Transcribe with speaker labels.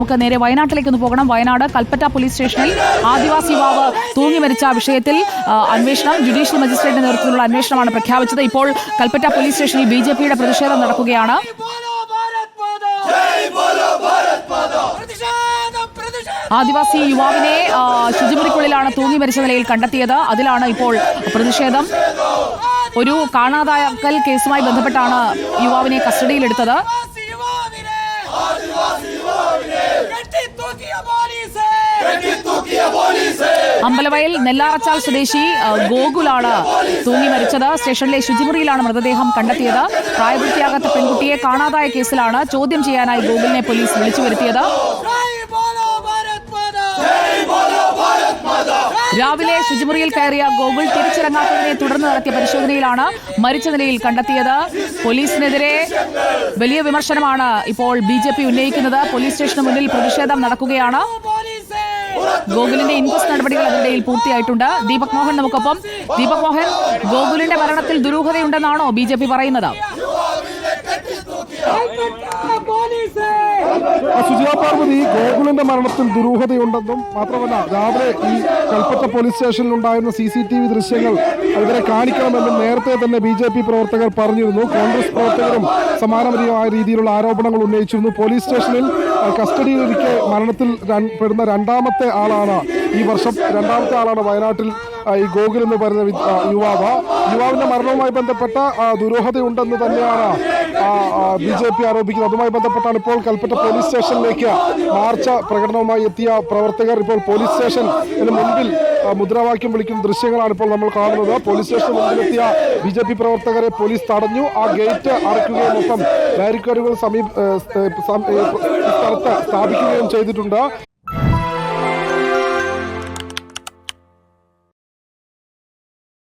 Speaker 1: നമുക്ക് നേരെ വയനാട്ടിലേക്ക് പോകണം. വയനാട് കൽപ്പറ്റ പോലീസ് സ്റ്റേഷനിൽ ആദിവാസി യുവാവ് തൂങ്ങി മരിച്ച വിഷയത്തിൽ അന്വേഷണം ജുഡീഷ്യൽ മജിസ്ട്രേറ്റിന്റെ നേതൃത്വത്തിലുള്ള അന്വേഷണമാണ് പ്രഖ്യാപിച്ചത്. ഇപ്പോൾ കൽപ്പറ്റ പോലീസ് സ്റ്റേഷനിൽ ബിജെപിയുടെ പ്രതിഷേധം നടക്കുകയാണ്. ആദിവാസി യുവാവിനെ ശുചിമുറിക്കുള്ളിലാണ് തൂങ്ങി മരിച്ച നിലയിൽ കണ്ടെത്തിയത്. അതിലാണ് ഇപ്പോൾ പ്രതിഷേധം. ഒരു കാണാതാക്കൽ കേസുമായി ബന്ധപ്പെട്ടാണ് യുവാവിനെ കസ്റ്റഡിയിലെടുത്തത്. അമ്പലവയൽ നെല്ലാറച്ചാൽ സ്വദേശി ഗോകുലാണ് തൂങ്ങി മരിച്ചത്. സ്റ്റേഷനിലെ ശുചിമുറിയിലാണ് മൃതദേഹം കണ്ടെത്തിയത്. പ്രായപൂർത്തിയാകാത്ത പെൺകുട്ടിയെ കാണാതായ കേസിലാണ് ചോദ്യം ചെയ്യാനായി ഗോകുലിനെ പോലീസ് വിളിച്ചു വരുത്തിയത്. രാവിലെ ശുചിമുറിയിൽ കയറിയ ഗോകുൽ തിരിച്ചിറങ്ങാത്തതിനെ തുടർന്ന് നടത്തിയ പരിശോധനയിലാണ് മരിച്ച നിലയിൽ കണ്ടെത്തിയത്. പോലീസിനെതിരെ വലിയ വിമർശനമാണ് ഇപ്പോൾ ബിജെപി ഉന്നയിക്കുന്നത്. പോലീസ് സ്റ്റേഷന് മുന്നിൽ പ്രതിഷേധം നടക്കുകയാണ്. ഗോകുലിന്റെ ഇൻക്വസ്റ്റ് നടപടികൾ അതിനിടയിൽ പൂർത്തിയായിട്ടുണ്ട്. ദീപക് മോഹൻ നമുക്കൊപ്പം. ദീപക് മോഹൻ, ഗോകുലിന്റെ മരണത്തിൽ ദുരൂഹതയുണ്ടെന്നാണോ ബിജെപി പറയുന്നത്?
Speaker 2: സുജിയ പാർവതി, ഗോകുലിന്റെ മരണത്തിൽ ദുരൂഹതയുണ്ടെന്നും മാത്രമല്ല രാവിലെ ഈ കൽപ്പറ്റ പോലീസ് സ്റ്റേഷനിലുണ്ടായിരുന്ന CCTV ദൃശ്യങ്ങൾ ഇവരെ കാണിക്കണമെന്നും നേരത്തെ തന്നെ BJP പ്രവർത്തകർ പറഞ്ഞിരുന്നു. കോൺഗ്രസ് പ്രവർത്തകരും സമാനമായ രീതിയിലുള്ള ആരോപണങ്ങൾ ഉന്നയിച്ചിരുന്നു. പോലീസ് സ്റ്റേഷനിൽ കസ്റ്റഡിയിലിരിക്കെ മരണത്തിൽ പെടുന്ന രണ്ടാമത്തെ ആളാണ് ഈ വർഷം രണ്ടാമത്തെ ആളാണ് വയനാട്ടിൽ ഈ ഗോകുൽ എന്ന് പറയുന്ന യുവാവിന്റെ മരണവുമായി ബന്ധപ്പെട്ട ദുരൂഹതയുണ്ടെന്ന് തന്നെയാണ് BJP ആരോപിക്കുന്നത്. അതുമായി ബന്ധപ്പെട്ടാണ് ഇപ്പോൾ കൽപ്പറ്റ പോലീസ് സ്റ്റേഷനിലേക്ക് മാർച്ച് പ്രകടനവുമായി എത്തിയ പ്രവർത്തകർ. ഇപ്പോൾ പോലീസ് സ്റ്റേഷന് മുൻപിൽ മുദ്രാവാക്യം വിളിക്കുന്ന ദൃശ്യങ്ങളാണ് ഇപ്പോൾ നമ്മൾ കാണുന്നത്. പോലീസ് സ്റ്റേഷന് മുൻപിലെത്തിയ BJP പ്രവർത്തകരെ പോലീസ് തടഞ്ഞു. ആ ഗേറ്റ് അടയ്ക്കുകയും മൊത്തം ബാരിക്കേഡുകൾ സ്ഥലത്ത് സ്ഥാപിക്കുകയും ചെയ്തിട്ടുണ്ട്.